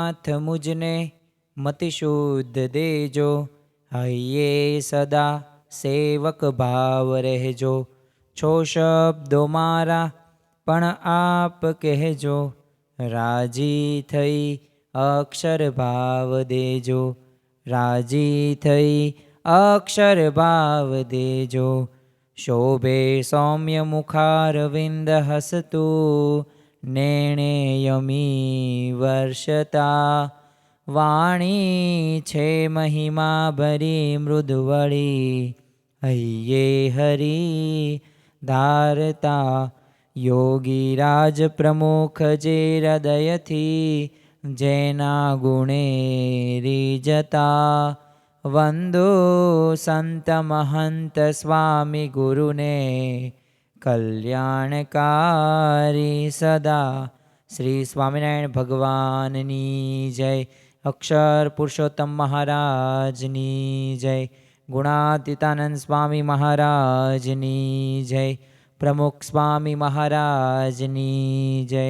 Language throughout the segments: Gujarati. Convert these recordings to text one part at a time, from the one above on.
નાથ મુજને મતિ શુદ્ધ દેજો, હૈયે સદા સેવક ભાવ રહેજો. છો શબ્દો મારા પણ આપ કહેજો, રાજી થઈ અક્ષર ભાવ દેજો, રાજી થઈ અક્ષર ભાવ દેજો. શોભે સૌમ્ય મુખારવિંદ હસતું, નેણે યમી વર્ષતા. વાણી છે મહિમા ભરી મૃદુવળી, હૈયે હરી ધારતા. યોગી રાજ પ્રમુખ જે હૃદયથી, જેના ગુણે રીજતા. વંદો સંત મહંત સ્વામી ગુરુને, કલ્યાણકારી સદા. શ્રી સ્વામિનારાયણ ભગવાનની જય. અક્ષર પુરુષોત્તમ મહારાજની જય. ગુણાતીતાનંદ સ્વામી મહારાજની જય. પ્રમુખ સ્વામી મહારાજની જય.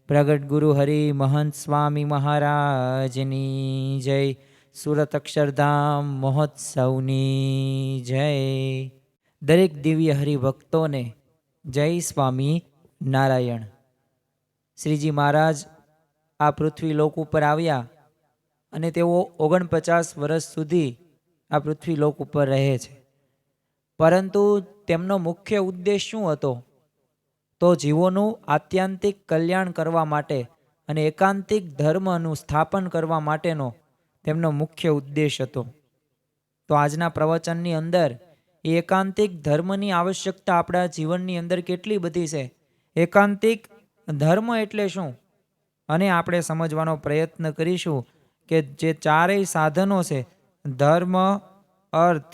પ્રગટ ગુરુ હરિ મહંત સ્વામી મહારાજની જય. સુરત અક્ષરધામ મહોત્સવની જય. દરેક દિવ્ય હરિભક્તોને જય સ્વામી નારાયણ. શ્રીજી મહારાજ આ પૃથ્વી લોક ઉપર આવ્યા અને તેઓ 49 વર્ષ સુધી આ પૃથ્વી લોક ઉપર રહે છે. પરંતુ તેમનો મુખ્ય ઉદ્દેશ શું હતો? તો જીવોનું આત્યંતિક કલ્યાણ કરવા માટે અને એકાંતિક ધર્મનું સ્થાપન કરવા માટેનો તેમનો મુખ્ય ઉદ્દેશ હતો. તો આજના પ્રવચનની અંદર એકાંતિક ધર્મની આવશ્યકતા આપણા જીવનની અંદર કેટલી બધી છે, એકાંતિક ધર્મ એટલે શું, અને આપણે સમજવાનો પ્રયત્ન કરીશું કે જે ચારેય સાધનો છે, ધર્મ, અર્થ,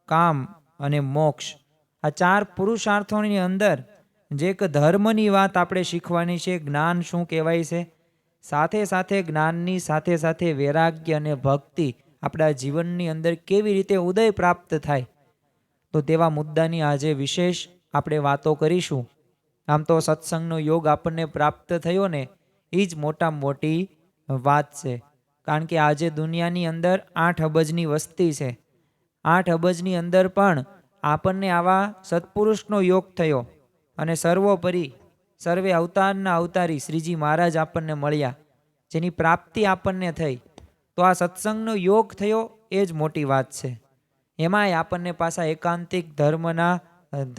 કામ અને મોક્ષ, આ ચાર પુરુષાર્થોની અંદર જે એક ધર્મની વાત આપણે શીખવાની છે, જ્ઞાન શું કહેવાય છે, સાથે સાથે જ્ઞાનની સાથે સાથે વૈરાગ્ય અને ભક્તિ આપણા જીવનની અંદર કેવી રીતે ઉદય પ્રાપ્ત થાય, તો તેવા મુદ્દાની આજે વિશેષ આપણે વાતો કરીશું. આમ તો સત્સંગનો યોગ આપણને પ્રાપ્ત થયો ને એ જ મોટામાં મોટી વાત છે. કારણ કે આજે દુનિયાની અંદર 8 અબજની વસ્તી છે. 8 અબજની અંદર પણ આપણને આવા સત્પુરુષનો યોગ થયો અને સર્વોપરી સર્વે અવતારના અવતારી શ્રીજી મહારાજ આપણને મળ્યા, જેની પ્રાપ્તિ આપણને થઈ. તો આ સત્સંગનો યોગ થયો એ જ મોટી વાત છે. એમાંય આપણને પાછા એકાંતિક ધર્મના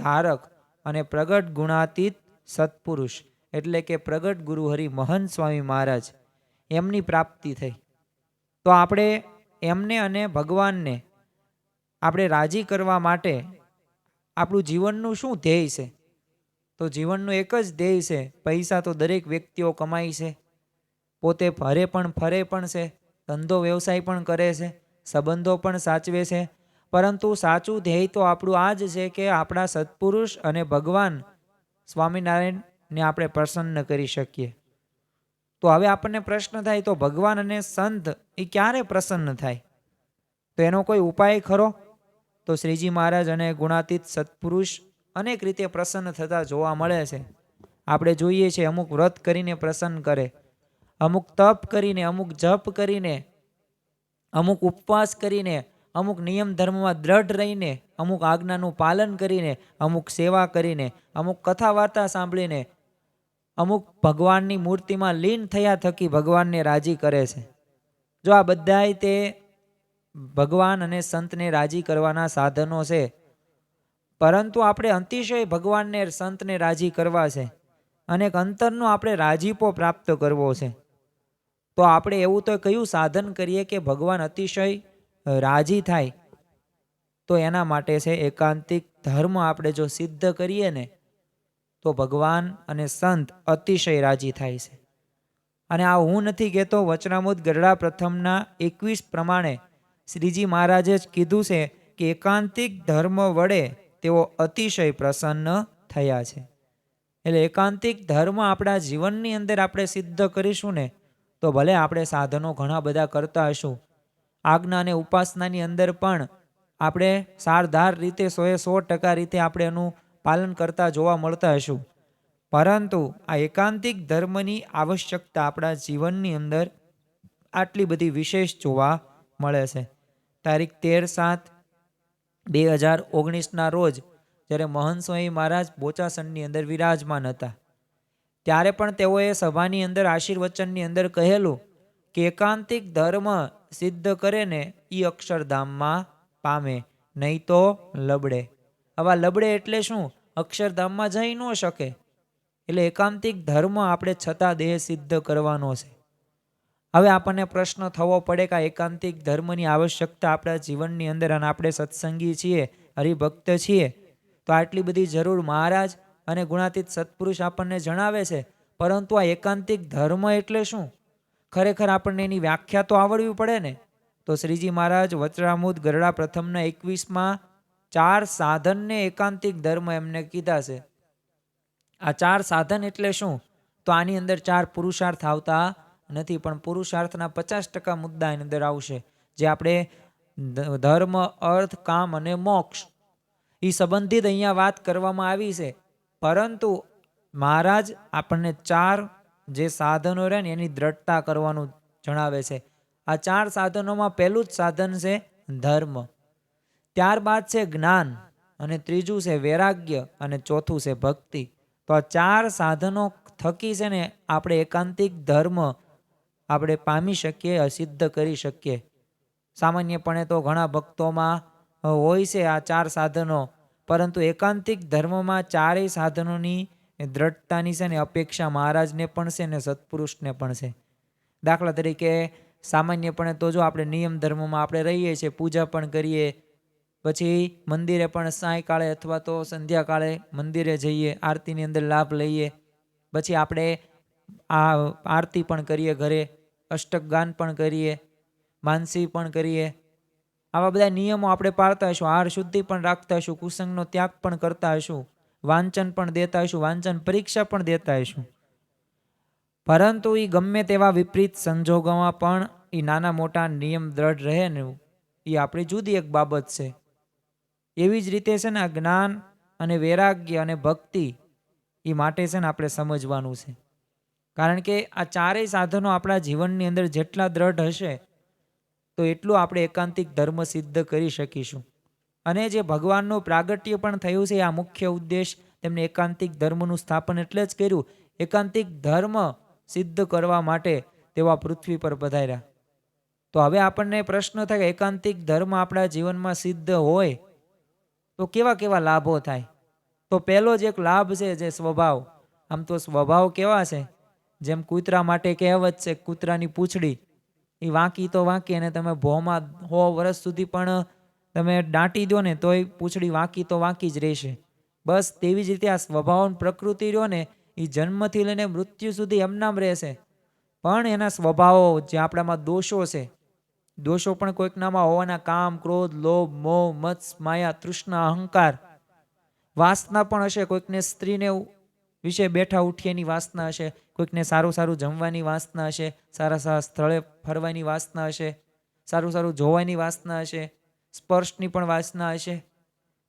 ધારક અને પ્રગટ ગુણાતીત સત્પુરુષ એટલે કે પ્રગટ ગુરુ હરિ મહંત સ્વામી મહારાજ, એમની પ્રાપ્તિ થઈ. તો આપણે એમને અને ભગવાનને આપણે રાજી કરવા માટે આપણું જીવનનું શું ધ્યેય છે? તો જીવનનું એક જ ધ્યેય છે. પૈસા તો દરેક વ્યક્તિઓ કમાય છે, પોતે ફરે પણ છે, ધંધો વ્યવસાય પણ કરે છે, સંબંધો પણ સાચવે છે. પરંતુ સાચું ધ્યેય તો આપણું આ જ છે કે આપણા સત્પુરુષ અને ભગવાન સ્વામિનારાયણને આપણે પ્રસન્ન કરી શકીએ. તો હવે આપણને પ્રશ્ન થાય, તો ભગવાન અને સંત એ ક્યારે પ્રસન્ન થાય? તો એનો કોઈ ઉપાય ખરો? તો શ્રીજી મહારાજ અને ગુણાતીત સત્પુરુષ અનેક રીતે પ્રસન્ન થતા જોવા મળે છે. આપણે જોઈએ છીએ અમુક વ્રત કરીને પ્રસન્ન કરે, અમુક તપ કરીને, અમુક જપ કરીને, અમુક ઉપવાસ કરીને, અમુક નિયમ ધર્મમાં દ્રઢ રહીને, અમુક આજ્ઞાનું પાલન કરીને, અમુક સેવા કરીને, અમુક કથા વાર્તા સાંભળીને, અમુક ભગવાનની મૂર્તિમાં લીન થયા થકી ભગવાનને રાજી કરે છે. જો આ બધાય તે ભગવાન અને સંતને રાજી કરવાના સાધનો છે. પરંતુ આપણે અતિશય ભગવાનને સંતને રાજી કરવા છે અને એક અંતરનો આપણે રાજીપો પ્રાપ્ત કરવો છે. તો આપણે એવું તો કયું સાધન કરીએ કે ભગવાન અતિશય રાજી થાય? તો એના માટે છે એકાંતિક ધર્મ આપણે જો સિદ્ધ કરીએ ને તો ભગવાન અને સંત અતિશય રાજી થાય છે. અને આ હું નથી કહેતો, વચનામૃત ગરડા પ્રથમના 21 પ્રમાણે શ્રીજી મહારાજે જ કીધું છે કે એકાંતિક ધર્મ વડે તેઓ અતિશય પ્રસન્ન થયા છે. એટલે એકાંતિક ધર્મ આપણા જીવનની અંદર આપણે સિદ્ધ કરીશું ને તો ભલે આપણે સાધનો ઘણા બધા કરતા હશું, આજ્ઞા અને ઉપાસનાની અંદર પણ આપણે સારધાર રીતે 100% રીતે આપણે એનું પાલન કરતા જોવા મળતા હશું, પરંતુ આ એકાંતિક ધર્મની આવશ્યકતા આપણા જીવનની અંદર આટલી બધી વિશેષ જોવા મળે છે. તારીખ 13/7/2019 રોજ જ્યારે મહંત સ્વામી મહારાજ બોચાસણની અંદર વિરાજમાન હતા, ત્યારે પણ તેઓએ સભાની અંદર આશીર્વચનની અંદર કહેલું કે એકાંતિક ધર્મ સિદ્ધ કરે ને એ અક્ષરધામમાં પામે, નહીં તો લબડે. આવા લબડે એટલે શું? અક્ષરધામમાં જઈ ન શકે. એટલે એકાંતિક ધર્મ આપણે છતાં દેહ સિદ્ધ કરવાનો છે. હવે આપણને પ્રશ્ન થવો પડે કે આ એકાંતિક ધર્મની આવશ્યકતા આપણા જીવનની અંદર, અને આપણે સત્સંગી છીએ, હરિભક્ત છીએ, તો આટલી બધી જરૂર મહારાજ અને ગુણાતીત સત્પુરુષ આપણને જણાવે છે. પરંતુ આ એકાંતિક ધર્મ એટલે શું? ખરેખર આપણને એની વ્યાખ્યા તો આવડવી પડે ને. તો શ્રીજી મહારાજ વચરામૃત ગરડા પ્રથમના 21માં 4 સાધનને એકાંતિક ધર્મ એમને કીધા છે. આ 4 સાધન એટલે શું? તો આની અંદર 4 પુરુષાર્થ આવતા નથી, પણ પુરુષાર્થના 50% મુદ્દા એની અંદર આવશે, જે આપણે ધર્મ, અર્થ, કામ અને મોક્ષ એ સંબંધિત અહીંયા વાત કરવામાં આવી છે. પરંતુ મહારાજ આપણને 4 જે સાધનો રહે ને એની દ્રઢતા કરવાનું જણાવે છે. આ 4 સાધનોમાં પહેલું જ સાધન છે ધર્મ, ત્યારબાદ છે જ્ઞાન, અને ત્રીજું છે વૈરાગ્ય, અને ચોથું છે ભક્તિ. તો આ 4 સાધનો થકી છે ને આપણે એકાંતિક ધર્મ આપણે પામી શકીએ, સિદ્ધ કરી શકીએ. સામાન્યપણે તો ઘણા ભક્તોમાં હોય છે આ 4 સાધનો, પરંતુ એકાંતિક ધર્મમાં 4 સાધનોની દ્રઢતાની છે ને અપેક્ષા મહારાજને પણ છે ને સત્પુરુષને પણ છે. દાખલા તરીકે સામાન્યપણે તો જો આપણે નિયમ ધર્મમાં આપણે રહીએ છીએ, પૂજા પણ કરીએ, પછી મંદિરે પણ સાંયકાળે અથવા તો સંધ્યાકાળે મંદિરે જઈએ, આરતીની અંદર લાભ લઈએ, પછી આપણે આ આરતી પણ કરીએ, ઘરે અષ્ટકગાન પણ કરીએ, માનસી પણ કરીએ. આવા બધા નિયમો આપણે પાળતા હશું, આહાર શુદ્ધિ પણ રાખતા હશું, કુસંગનો ત્યાગ પણ કરતા હશું, વાંચન પણ દેતા હશું, વાંચન પરીક્ષા પણ દેતા હશું. પરંતુ એ ગમે તેવા વિપરીત સંજોગોમાં પણ એ નાના મોટા નિયમ દ્રઢ રહે ને એ આપણી જુદી એક બાબત છે. એવી જ રીતે છે ને આ જ્ઞાન અને વૈરાગ્ય અને ભક્તિ એ માટે છે ને આપણે સમજવાનું છે. કારણ કે આ 4 સાધનો આપણા જીવનની અંદર જેટલા દ્રઢ હશે તો એટલું આપણે એકાંતિક ધર્મ સિદ્ધ કરી શકીશું. અને જે ભગવાનનું પ્રાગટ્ય પણ થયું છે, આ મુખ્ય ઉદ્દેશ તેમને એકાંતિક ધર્મનું સ્થાપન એટલે જ કર્યું. એકાંતિક ધર્મ સિદ્ધ કરવા માટે તેઓ પૃથ્વી પર પધાર્યા. તો હવે આપણને પ્રશ્ન થાય કે એકાંતિક ધર્મ આપણા જીવનમાં સિદ્ધ હોય તો કેવા કેવા લાભો થાય? તો પહેલો જ એક લાભ છે જે સ્વભાવ. આમ તો સ્વભાવ કેવા છે? જેમ કૂતરા માટે કહેવત છે, કૂતરાની પૂંછડી એ વાંકી તો વાંકી, અને તમે ભોમાં 100 વર્ષ સુધી પણ તમે દાંટી દો ને તોય પૂંછડી વાંકી તો વાંકી જ રહેશે. બસ તેવી જ રીતે આ સ્વભાવ પ્રકૃતિ રહ્યો ને એ જન્મથી લઈને મૃત્યુ સુધી એમનામ રહેશે. પણ એના સ્વભાવો જે આપણામાં દોષો છે, દોષો પણ કોઈકનામાં હોવાના, કામ, ક્રોધ, લોભ, મોહ, મત્સ, માયા, તૃષ્ણા, અહંકાર, વાસના પણ હશે. કોઈકને સ્ત્રીને વિશે બેઠા ઉઠીએની વાસના હશે, કોઈકને સારું સારું જમવાની વાસના હશે, સારા સારા સ્થળે ફરવાની વાસના હશે, સારું સારું જોવાની વાસના હશે, સ્પર્શની પણ વાસના હશે.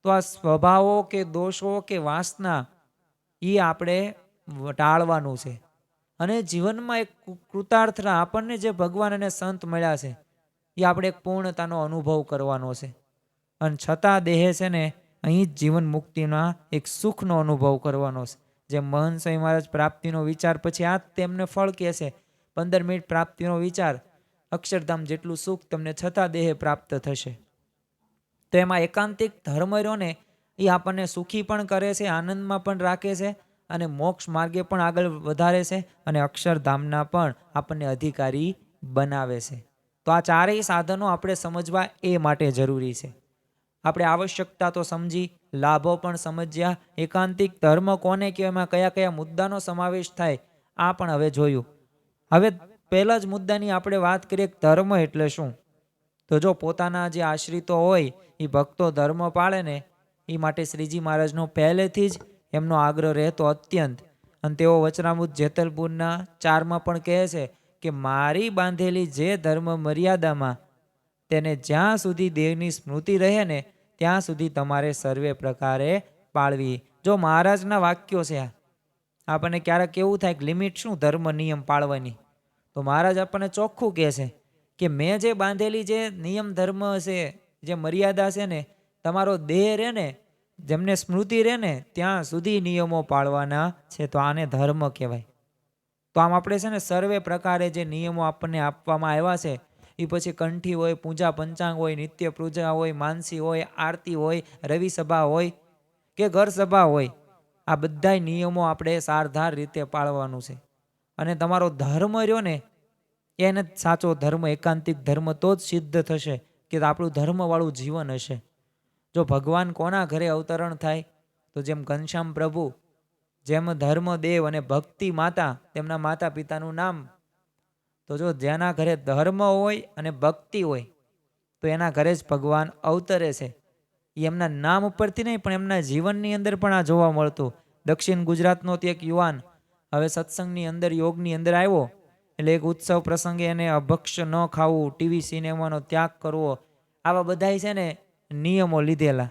તો આ સ્વભાવો કે દોષો કે વાસના એ આપણે ટાળવાનું છે. અને જીવનમાં એક કૃતાર્થના આપણને જે ભગવાન અને સંત મળ્યા છે એ આપણે એક પૂર્ણતાનો અનુભવ કરવાનો છે. અને છતાં દેહ છે ને અહીં જ જીવન મુક્તિના એક સુખનો અનુભવ કરવાનો છે. જેમ મહંત સ્વામી મહારાજ પ્રાપ્તિનો વિચાર પછી આ તેમને ફળ કહે છે, 15 મિનિટ પ્રાપ્તિનો વિચાર, અક્ષરધામ જેટલું સુખ તમને છતાં દેહ પ્રાપ્ત થશે. તો એમાં એકાંતિક ધર્મ રહ્યો ને એ આપણને સુખી પણ કરે છે, આનંદમાં પણ રાખે છે, અને મોક્ષ માર્ગે પણ આગળ વધારે છે, અને અક્ષરધામના પણ આપણને અધિકારી બનાવે છે. તો આ 4 સાધનો આપણે સમજવા એ માટે જરૂરી છે. આપણે આવશ્યકતા તો સમજી, લાભો પણ સમજ્યા, એકાંતિક ધર્મ કોને કહેવાય, એમાં કયા કયા મુદ્દાનો સમાવેશ થાય આ પણ હવે જોયું. હવે પહેલા જ મુદ્દાની આપણે વાત કરીએ કે ધર્મ એટલે શું. તો જો પોતાના જે આશ્રિતો હોય એ ભક્તો ધર્મ પાળે ને એ માટે શ્રીજી મહારાજનો પહેલેથી જ એમનો આગ્રહ રહેતો અત્યંત. અને તેઓ વચનામૃત જેતલપુરના 4માં પણ કહે છે કે મારી બાંધેલી જે ધર્મ મર્યાદામાં તેને જ્યાં સુધી દેવની સ્મૃતિ રહે ને ત્યાં સુધી તમારે સર્વે પ્રકારે પાળવી. જો મહારાજના વાક્યો છે. આપણને ક્યારેક એવું થાય કે લિમિટ શું ધર્મ નિયમ પાળવાની, તો મહારાજ આપણને ચોખ્ખું કહે છે કે મેં જે બાંધેલી જે નિયમ ધર્મ છે, જે મર્યાદા છે ને, તમારો દેહ રહે ને, જેમને સ્મૃતિ રહે ને ત્યાં સુધી નિયમો પાળવાના છે. તો આને ધર્મ કહેવાય. તો આમ આપણે છે ને સર્વે પ્રકારે જે નિયમો આપણને આપવામાં આવ્યા છે, એ પછી કંઠી હોય, પૂજા પંચાંગ હોય, નિત્ય પૂજા હોય, માનસી હોય, આરતી હોય, રવિ સભા હોય કે ઘર સભા હોય, આ બધા નિયમો આપણે સારધાર રીતે પાળવાનું છે. અને તમારો ધર્મ રહ્યો ને એને જ સાચો ધર્મ, એકાંતિક ધર્મ તો જ સિદ્ધ થશે કે આપણું ધર્મવાળું જીવન હશે. જો ભગવાન કોના ઘરે અવતરણ થાય? તો જેમ ઘનશ્યામ પ્રભુ, જેમ ધર્મદેવ અને ભક્તિ માતા, તેમના માતા પિતાનું નામ. તો જો જેના ઘરે ધર્મ હોય અને ભક્તિ હોય તો એના ઘરે જ ભગવાન અવતરે છે. એ એમના નામ ઉપરથી નહીં પણ એમના જીવનની અંદર પણ આ જોવા મળતું. દક્ષિણ ગુજરાતનો તે એક યુવાન હવે સત્સંગની અંદર, યોગની અંદર આવ્યો એટલે એક ઉત્સવ પ્રસંગે એને અભક્ષ્ય ન ખાવું, ટીવી સિનેમાનો ત્યાગ કરવો, આવા બધાય છે ને નિયમો લીધેલા.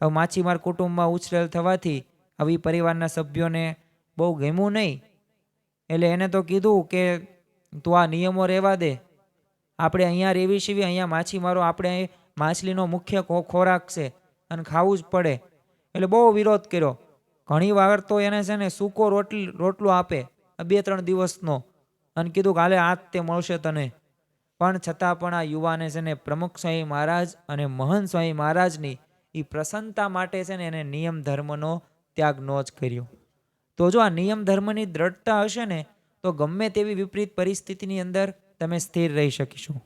હવે માછીમાર કુટુંબમાં ઉછરેલ થવાથી હવે પરિવારના સભ્યોને બહુ ગમ્યું નહીં, એટલે એને તો કીધું કે તું આ નિયમો રહેવા દે, આપણે અહીંયા રહેવી છીએ, અહીંયા માછીમારો, આપણે માછલીનો મુખ્ય ખોરાક છે અને ખાવું જ પડે. એટલે બહુ વિરોધ કર્યો. ઘણી વાર તો એને છે ને સૂકો રોટલો આપે 2-3 દિવસનો અને કીધું કે હાલે આજ તે મળશે તને. પણ છતાં પણ આ યુવાને છે ને પ્રમુખ સ્વામી મહારાજ અને મહંત સ્વામી મહારાજની એ પ્રસન્નતા માટે છે ને એને નિયમ ધર્મનો ત્યાગ ન જ કર્યો. તો જો આ નિયમ ધર્મની દ્રઢતા હશે ને તો ગમે તેવી વિપરીત પરિસ્થિતિની અંદર તમે સ્થિર રહી શકીશું.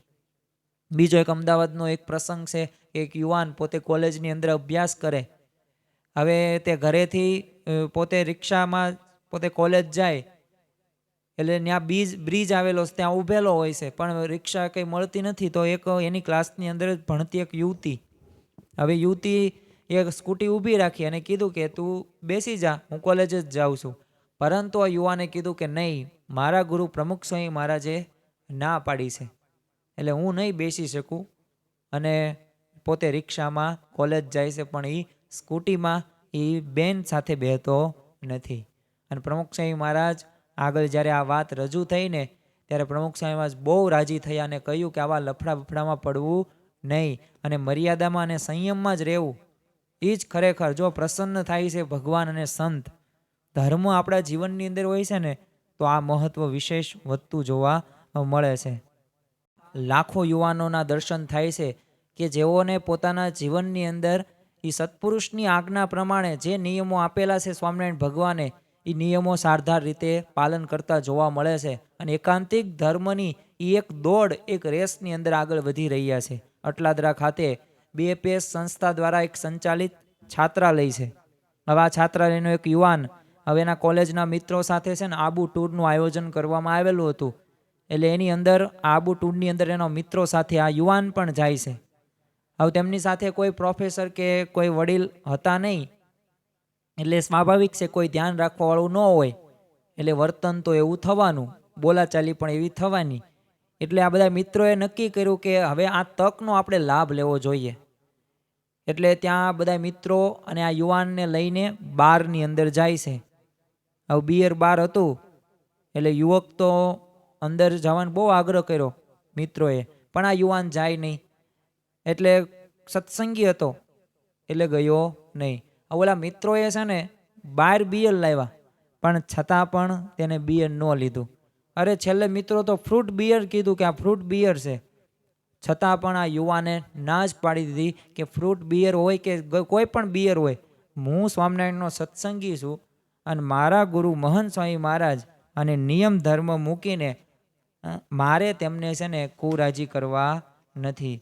બીજો એક અમદાવાદનો એક પ્રસંગ છે. એક યુવાન પોતે કોલેજની અંદર અભ્યાસ કરે. હવે તે ઘરેથી પોતે રિક્ષામાં પોતે કોલેજ જાય એટલે ત્યાં બ્રિજ આવેલો છે, ત્યાં ઊભેલો હોય છે પણ રિક્ષા કંઈ મળતી નથી. તો એક એની ક્લાસની અંદર જ ભણતી એક યુવતી, હવે યુવતી એક સ્કૂટી ઊભી રાખી અને કીધું કે તું બેસી જા, હું કોલેજ જ જાઉં છું. પરંતુ આ યુવાને કીધું કે નહીં, મારા ગુરુ પ્રમુખ સ્વામી મહારાજે ના પાડી છે એટલે હું નહીં બેસી શકું. અને પોતે રિક્ષામાં કોલેજ જાય છે પણ એ સ્કૂટીમાં એ બેન સાથે બેહતો નથી. અને પ્રમુખ સ્વામી મહારાજ આગળ જ્યારે આ વાત રજૂ થઈ ને ત્યારે પ્રમુખ સ્વામી મહારાજ બહુ રાજી થયા અને કહ્યું કે આવા લફડા બફડામાં પડવું નહીં અને મર્યાદામાં અને સંયમમાં જ રહેવું. એ જ ખરેખર જો પ્રસન્ન થાય છે ભગવાન અને સંત, ધર્મ આપણા જીવનની અંદર હોય છે ને તો આ મહત્વ વિશેષ વધતું જોવા મળે છે. લાખો યુવાનોના દર્શન થાય છે કે જેઓને પોતાના જીવનની અંદર એ સત્પુરુષની આજ્ઞા પ્રમાણે જે નિયમો આપેલા છે સ્વામિનારાયણ ભગવાને, એ નિયમો સારધાર રીતે પાલન કરતા જોવા મળે છે અને એકાંતિક ધર્મની એ એક દોડ, એક રેસની અંદર આગળ વધી રહ્યા છે. અટલાદરા ખાતે BAPS સંસ્થા દ્વારા એક સંચાલિત છાત્રાલય છે. હવે આ છાત્રાલયનો એક યુવાન હવે એના કોલેજના મિત્રો સાથે છે ને આબુ ટૂરનું આયોજન કરવામાં આવેલું હતું. એટલે એની અંદર આબુ ટૂરની અંદર એના મિત્રો સાથે આ યુવાન પણ જાય છે. હવે તેમની સાથે કોઈ પ્રોફેસર કે કોઈ વડીલ હતા નહીં એટલે સ્વાભાવિક છે કોઈ ધ્યાન રાખવાવાળું ન હોય એટલે વર્તન તો એવું થવાનું, બોલાચાલી પણ એવી થવાની. એટલે આ બધા મિત્રોએ નક્કી કર્યું કે હવે આ તકનો આપણે લાભ લેવો જોઈએ. એટલે ત્યાં બધા મિત્રો અને આ યુવાનને લઈને બારની અંદર જાય છે. હવે બિયર બાર હતું એટલે યુવક તો અંદર જવાનો બહુ આગ્રહ કર્યો મિત્રોએ, પણ આ યુવાન જાય નહીં. એટલે સત્સંગી હતો એટલે ગયો નહીં. ઓલા મિત્રોએ છે ને બાર બિયર લાવ્યા પણ છતાં પણ તેને બિયર ન લીધું. અરે છેલ્લે મિત્રો તો ફ્રૂટ બિયર કીધું કે આ ફ્રૂટ બિયર છે, છતાં પણ આ યુવાને ના જ પાડી દીધી કે ફ્રૂટ બિયર હોય કે કોઈ પણ બિયર હોય, હું સ્વામિનારાયણનો સત્સંગી છું અને મારા ગુરુ મહંત સ્વામી મહારાજ અને નિયમ ધર્મ મૂકીને મારે તેમને છે ને કુરાજી કરવા નથી.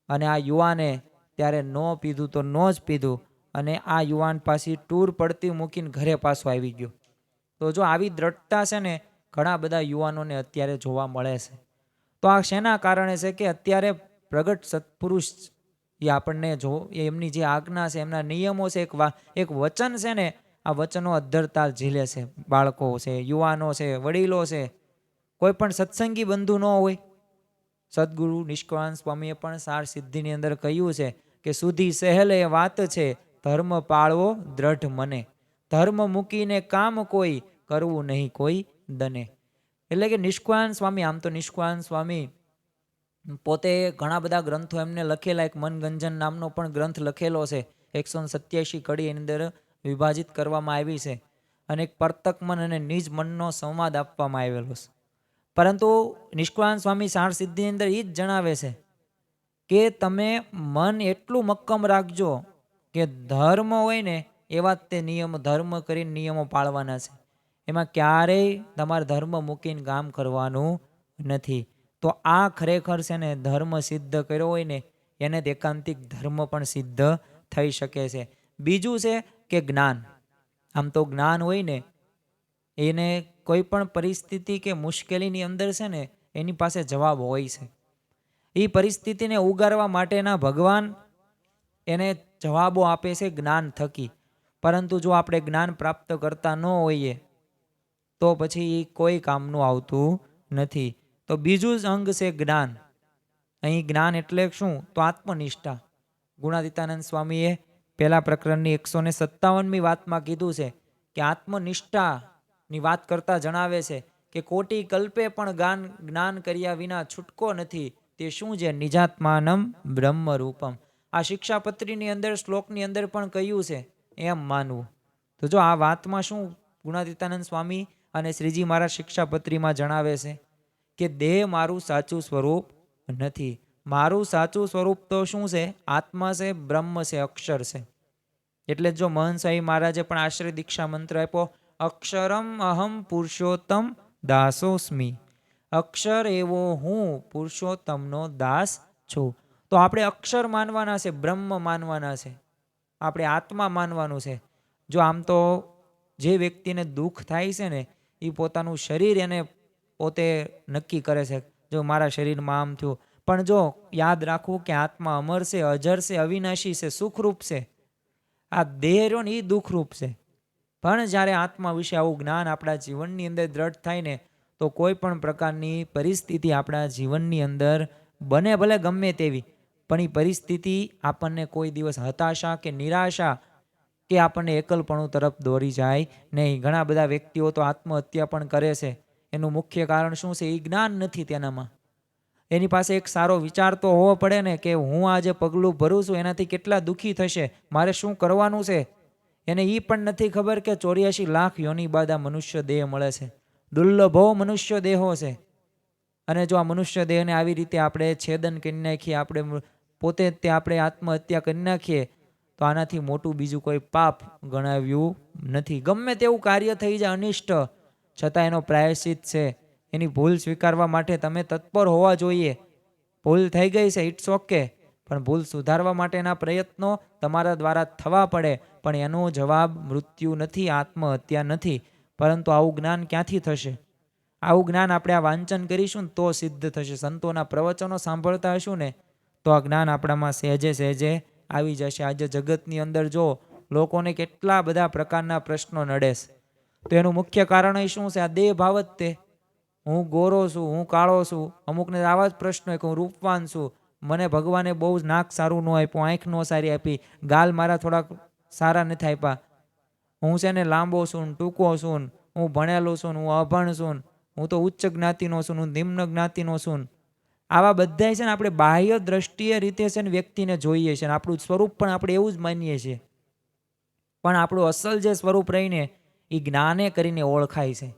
અને આ યુવાને ત્યારે ન પીધું તો ન જ પીધું અને આ યુવાન પાછી ટૂર પડતી મૂકીને ઘરે પાછો આવી ગયો. તો જો આવી દ્રઢતા છે ને ઘણા બધા યુવાનોને અત્યારે જોવા મળે છે. તો આ શેના કારણે છે કે અત્યારે પ્રગટ સત્પુરુષ એ આપણને જો એમની જે આજ્ઞા છે, એમના નિયમો છે, એક વચન છે ને આ વચનો અધ્ધરતા ઝીલે છે. બાળકો છે, યુવાનો છે, વડીલો છે, કોઈ પણ સત્સંગી બંધુ ન હોય. સદગુરુ નિષ્કળાનંદ સ્વામીએ પણ સાર સિદ્ધિની અંદર કહ્યું છે કે સુધી સહેલે વાત છે ધર્મ પાળવો દ્રઢ મને, ધર્મ મૂકીને કામ કોઈ કરવું નહીં કોઈ દને. એટલે કે નિષ્કુળાનંદ સ્વામી, આમ તો નિષ્કુળાનંદ સ્વામી પોતે ઘણા બધા ગ્રંથો એમને લખેલા, એક મનગંજન નામનો પણ ગ્રંથ લખેલો છે, 187 કડી એની અંદર વિભાજિત કરવામાં આવી છે, અને એક પરતક મન અને નિજ મનનો સંવાદ આપવામાં આવેલો છે. પરંતુ નિષ્કુળાનંદ સ્વામી સાર સિદ્ધિની અંદર એ જ જણાવે છે કે તમે મન એટલું મક્કમ રાખજો કે ધર્મ હોય ને એવા જ તે નિયમ ધર્મ કરીને નિયમો પાળવાના છે, એમાં ક્યારેય તમારે ધર્મ મૂકીને કામ કરવાનું નથી. તો આ ખરેખર છે ને ધર્મ સિદ્ધ કર્યો હોય ને એને જ એકાંતિક ધર્મ પણ સિદ્ધ થઈ શકે છે. બીજું છે કે જ્ઞાન. આમ તો જ્ઞાન હોય ને એને કોઈ પણ પરિસ્થિતિ કે મુશ્કેલીની અંદર છે ને એની પાસે જવાબ હોય છે. એ પરિસ્થિતિને ઉગારવા માટેના ભગવાન એને જવાબો આપે છે જ્ઞાન થકી. પરંતુ જો આપણે જ્ઞાન પ્રાપ્ત કરતા ન હોઈએ તો પછી એ કોઈ કામનું આવતું નથી. તો બીજું જ અંગ છે જ્ઞાન. અહીં જ્ઞાન એટલે શું? તો આત્મનિષ્ઠા. ગુણાતીતાનંદ સ્વામીએ પહેલા પ્રકરણની 157મી વાતમાં કીધું છે કે આત્મનિષ્ઠાની વાત કરતા જણાવે છે કે કોટી કલ્પે પણ જ્ઞાન કર્યા વિના છૂટકો નથી. તે શું છે? નિજાત્માનમ બ્રહ્મ રૂપમ. આ શિક્ષાપત્રીની અંદર શ્લોકની અંદર પણ કહ્યું છે એમ માનવું. તો જો આ વાતમાં શું ગુણાતીતાનંદ સ્વામી અને શ્રીજી મહારાજ શિક્ષાપત્રીમાં જણાવે છે કે દેહ મારું સાચું સ્વરૂપ નથી. મારું સાચું સ્વરૂપ તો શું છે? આત્મા છે, બ્રહ્મ છે, અક્ષર છે. એટલે જો મહંત સાહેબ મહારાજે પણ આશ્રય દીક્ષા મંત્ર આપ્યો, અક્ષરમ અહમ પુરુષોત્તમ દાસોસ્મી. અક્ષર એવો હું પુરુષોત્તમનો દાસ છું. તો આપણે અક્ષર માનવાના છે, બ્રહ્મ માનવાના છે, આપણે આત્મા માનવાનું છે. જો આમ તો જે વ્યક્તિને દુઃખ થાય છે ને એ પોતાનું શરીર એને પોતે નક્કી કરે છે, જો મારા શરીરમાં આમ થયું. પણ જો યાદ રાખવું કે આત્મા અમર છે, અજર છે, અવિનાશી છે, સુખરૂપ છે. આ દેહ રહ્યો ને એ દુઃખરૂપ છે. પણ જ્યારે આત્મા વિશે આવું જ્ઞાન આપણા જીવનની અંદર દ્રઢ થાય ને તો કોઈ પણ પ્રકારની પરિસ્થિતિ આપણા જીવનની અંદર બને ભલે ગમે તેવી, પણ એ પરિસ્થિતિ આપણને કોઈ દિવસ હતાશા કે નિરાશા કે આપણને એકલપણું તરફ દોરી જાય નહીં. ઘણા બધા વ્યક્તિઓ તો આત્મહત્યા પણ કરે છે. એનું મુખ્ય કારણ શું છે? એ જ્ઞાન નથી તેનામાં. એની પાસે એક સારો વિચાર તો હોવો પડે ને કે હું આ જે પગલું ભરું છું એનાથી કેટલા દુઃખી થશે, મારે શું કરવાનું છે. એને એ પણ નથી ખબર કે 84 લાખ યોની બાદ આ મનુષ્ય દેહ મળે છે. દુર્લભો મનુષ્ય દેહો છે. અને જો આ મનુષ્ય દેહને આવી રીતે આપણે છેદન કરી નાખીએ, આપણે પોતે તે આપણે આત્મહત્યા કરી નાખીએ તો આનાથી મોટું બીજું કોઈ પાપ ગણાવ્યું નથી. ગમે તેવું કાર્ય થઈ જાય અનિષ્ટ, છતાં એનો પ્રાયશ્ચિત છે. એની ભૂલ સ્વીકારવા માટે તમે તત્પર હોવા જોઈએ. ભૂલ થઈ ગઈ છે, ઇટ્સ ઓકે, પણ ભૂલ સુધારવા માટેના પ્રયત્નો તમારા દ્વારા થવા પડે. પણ એનો જવાબ મૃત્યુ નથી, આત્મહત્યા નથી. પરંતુ આવું જ્ઞાન ક્યાંથી થશે? આવું જ્ઞાન આપણે આ વાંચન કરીશું ને તો સિદ્ધ થશે. સંતોના પ્રવચનો સાંભળતા હશું ને તો આ જ્ઞાન આપણામાં સહેજે સહેજે આવી જશે. આજે જગતની અંદર જો લોકોને કેટલા બધા પ્રકારના પ્રશ્નો નડે છે, તો એનું મુખ્ય કારણ એ શું છે? આ દેહ ભાવ જ તે. હું ગોરો છું, હું કાળો છું. અમુકને આવા જ પ્રશ્નો કે હું રૂપવાન છું, મને ભગવાને બહુ જ નાક સારું ન આપ્યું, આંખ ન સારી આપી, ગાલ મારા થોડાક સારા નથી આપ્યા, હું છે ને લાંબો છું, ટૂંકો છું, હું ભણેલો છું, હું અભણ છું, હું તો ઉચ્ચ જ્ઞાતિનો છું, હું નિમ્ન જ્ઞાતિનો છું. આવા બધા છે ને આપણે બાહ્ય દ્રષ્ટિએ રીતે છે ને વ્યક્તિને જોઈએ છે, આપણું સ્વરૂપ પણ આપણે એવું જ માનીએ છીએ. પણ આપણું અસલ જે સ્વરૂપ રહીને એ જ્ઞાને કરીને ઓળખાય છે.